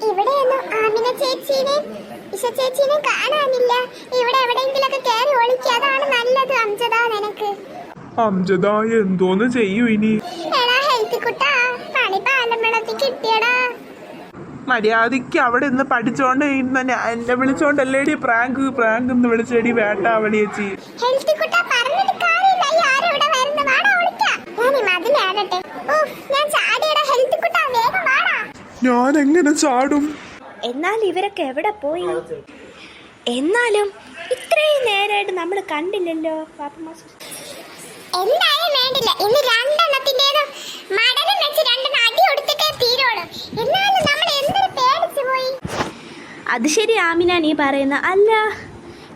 ഇവിടെയൊന്നും ആമിന ചേച്ചീനെ ഇഷ ചേച്ചീനെ കാണാനില്ല. ഇവിടെ എവിടെയെങ്കിലൊക്കെ കയറി ഒളിക്കുക, അതാണ് നല്ലത്. അംജദ നിനക്ക് അംജദ എന്തോന്ന് ചെയ്യൂ ഇനി? എടാ ഹെൽത്തി കുട്ടാ, പണി പാലമ്പളത്തിൽ കിട്ടിയടാ. മര്യാദക്ക് അവിടെ നിന്ന് പഠിച്ചോണ്ട് എന്നെ വിളിച്ചോണ്ടല്ലേടി പ്രാങ്ക് പ്രാങ്ക് എന്ന് വിളിച്ചേടി വേട്ടാവളി ചേച്ചി. ഹെൽത്തി കുട്ടാ പറഞ്ഞിട്ട് കാര്യമില്ല. ആരും ഇവിടെ വരുന്നു, വാടാ ഒളിക്കാം. ഞാൻ ഈ മതിലാടട്ടെ. ഞാൻ ചാടിയടാ ഹെൽത്തി കുട്ടാ, വേഗം വാടാ. ഞാൻ എങ്ങനെ ചാടും? എന്നാൽ ഇവരൊക്കെ എവിടെ പോയി? എന്നാലും ഇത്രയും നേരമായിട്ട് നമ്മൾ കണ്ടില്ലല്ലോ. എന്തായാലും വേണ്ടില്ല, ഇന്ന് രണ്ടെണ്ണത്തിന്റേതും മടലും വെച്ച് രണ്ടെണ്ണം അടി കൊടുത്തിട്ടേ തീരോളൂ. എന്നാലും നമ്മൾ എന്തൊരു പേടിച്ചു പോയി. അത് ശരി ആമിന നീ പറയുന്ന. അല്ല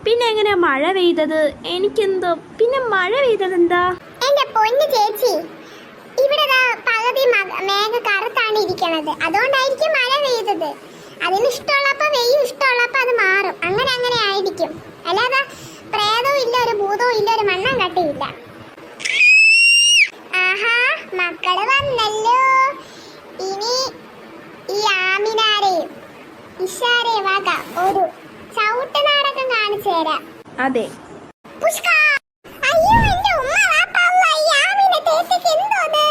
പിന്നെ എങ്ങനെയാ മഴ പെയ്തത്? എനിക്കെന്തോ പിന്നെ മഴ പെയ്തത് എന്താ? എന്റെ പൊന്നു ചേച്ചി, ഇവിടെ പകുതി മേഘ കറുത്താണ് ഇരിക്കണത്, അതുകൊണ്ടായിരിക്കും മഴ പെയ്തത്. അതിന് ഇഷ്ടമുള്ളപ്പോ വെയ്യും, ഇഷ്ടമുള്ളപ്പോ അത് മാറും. അങ്ങനെ ആയിരിക്കും. അല്ലാതെ പ്രേതവും ഇല്ല, ഒരു ഭൂതവും ഇല്ല, ഒരു മണ്ണും കട്ടിയില്ല. ആഹാ, മക്കള് വന്നല്ലോ. ഇനി ഈ ആമിനാരെയും ഇഷാരെയും വക ഒരു ചവിട്ട് നാടകം കാണിച്ചു തരാം. അതെ. അയ്യോ എന്റെ ഉമ്മ വാപ്പ, ഈ ആമിന തേത്തേക്ക് എന്തോന്ന്?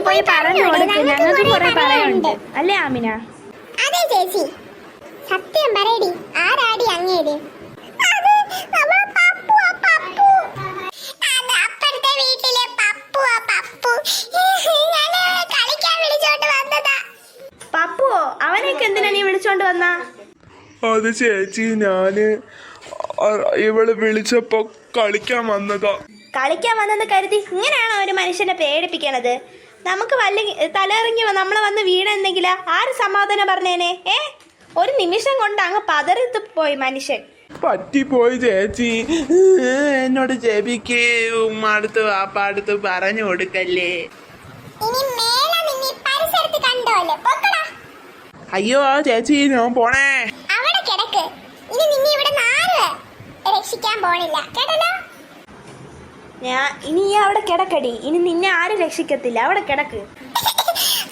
പോയി പറഞ്ഞു കൊടുക്ക്, ഞങ്ങൾക്ക് കുറെ പറയാനുണ്ട് അല്ലേ ആമിന? അതെ ചേച്ചി, സത്യം പറയടി, ആരാടി അങ്ങേര്? അപ്പുറത്തെ വീട്ടിലെ പപ്പു കളിക്കാൻ വിളിച്ചോണ്ട് വന്നതാ. പപ്പുവോ? അവനൊക്കെ എന്തിനാ നീ വിളിച്ചോണ്ട് വന്നാ? അത് ചേച്ചി, ഞാന് ഇവള് വിളിച്ചപ്പോ കളിക്കാൻ വന്നതാ. കളിക്കാൻ വന്നെന്ന് കരുതി ഇങ്ങനെയാണോ ഒരു മനുഷ്യനെ പേടിപ്പിക്കണത്? നമുക്ക് വല്ല തലയിറങ്ങി നമ്മളെ വന്ന് വീണെന്നെങ്കിലാ ആര് സമാധാനം പറഞ്ഞേനെ? ഒരു നിമിഷം കൊണ്ട് അങ്ങ് പതറിത്ത് പോയി മനുഷ്യൻ. പറ്റിപ്പോയി ചേച്ചി, എന്നോട് ജപിക്ക് ഉമ്മടുത്ത് വാപ്പാടുത്ത് പറഞ്ഞു കൊടുക്കല്ലേ. അയ്യോ ചേച്ചി, ഞാൻ പോണേ. അവിടെ കിടക്ക്, ഇനി നിന്നെ ഇവിടെ ആരും രക്ഷിക്കാൻ പോണില്ല, കേട്ടല്ലോ? ഇനി അവിടെ കിടക്കടി, ഇനി നിന്നെ ആരും രക്ഷിക്കത്തില്ല. അവിടെ കിടക്ക്.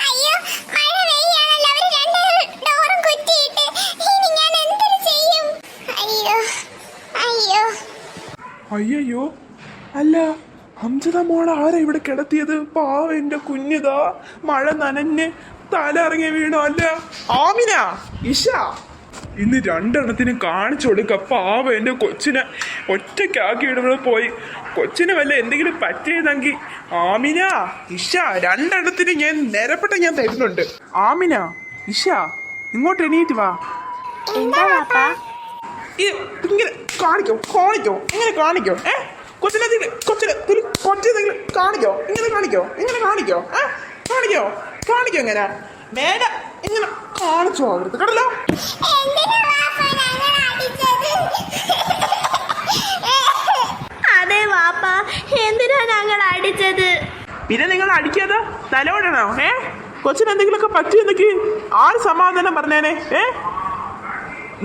അയ്യോ മഴ പെയ്യാണല്ലോ, അവര് രണ്ട് ഡോറും കുറ്റിയിട്ട്. ഇനി ഞാൻ എന്തൊരു ചെയ്യും? അയ്യോ അയ്യോ അയ്യോ, അല്ല അംജദ മോളെ ആരാ ഇവിടെ കിടത്തിയത്? പാവ എന്റെ കുഞ്ഞിതാ മഴ നനഞ്ഞ് തല ഇറങ്ങി വീണോ? അല്ല ആമിന, ഇഷ, ഇന്ന് രണ്ടെണ്ണത്തിനും കാണിച്ചു കൊടുക്ക. പാവ എന്റെ കൊച്ചിനെ ഒറ്റയ്ക്കാക്കി ഇവിടെ പോയി. കൊച്ചിന് വല്ല എന്തെങ്കിലും പറ്റിയതെങ്കിൽ ആമിന, ഇഷ, രണ്ടെണ്ണത്തിന് ഞാൻ നിരപ്പെട്ട ഞാൻ തരുന്നുണ്ട്. ആമിന, ഇഷ, ഇങ്ങോട്ട് എണീറ്റ് വാ. എന്താ പാപ്പാ? ഇങ്ങനെ കാണിക്കോ ഇങ്ങനെ കാണിക്കോ? കൊച്ചിനെ കൊച്ചെന്തെങ്കിലും കാണിക്കോ? ഇങ്ങനെ കാണിക്കോ? ഇങ്ങനെ മേലെ ഇങ്ങനെ കാണിച്ചോ അവർക്ക് കേട്ടല്ലോ. അതെ വാപ്പ, എന്തിനാ ഞങ്ങൾ അടിച്ചത്? പിന്നെ നിങ്ങൾ അടിക്കാതെ തലോടണോ? കൊച്ചിന് എന്തെങ്കിലുമൊക്കെ പറ്റിയെന്നൊക്കെ ആര് സമാധാനം പറഞ്ഞേനെ?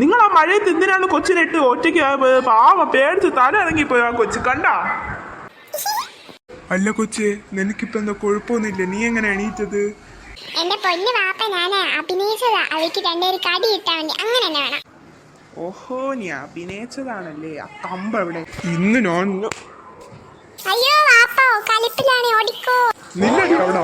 നിങ്ങൾ ആ മഴയത്ത് എന്തിനാണ് കൊച്ചിനിട്ട് ഒറ്റയ്ക്ക് പാവ പേടിച്ച് തല ഇറങ്ങിപ്പോയി ആ കൊച്ചു കണ്ടാ? അല്ല കൊച്ചേ, നിനക്കിപ്പോ എന്താ കുഴപ്പമൊന്നുമില്ല? നീ എങ്ങനെ എണീറ്റത്? എന്റെ പൊന്നു വാപ്പ, ഞാൻ അഭിനയിച്ചതാ. അവർക്ക് രണ്ടൊരു കടി കിട്ടാൻ വേണ്ടി. അങ്ങനെ തന്നെ വേണം. ഓഹോ, നീ അഭിനയിച്ചതാണല്ലേ. ആ കമ്പെവിടെ? ഇന്ന് ഞാൻ അയ്യോ വാപ്പോ, കളിപ്പിലാണ്, ഓടിക്കോ. നിന്നടി അവിടെ.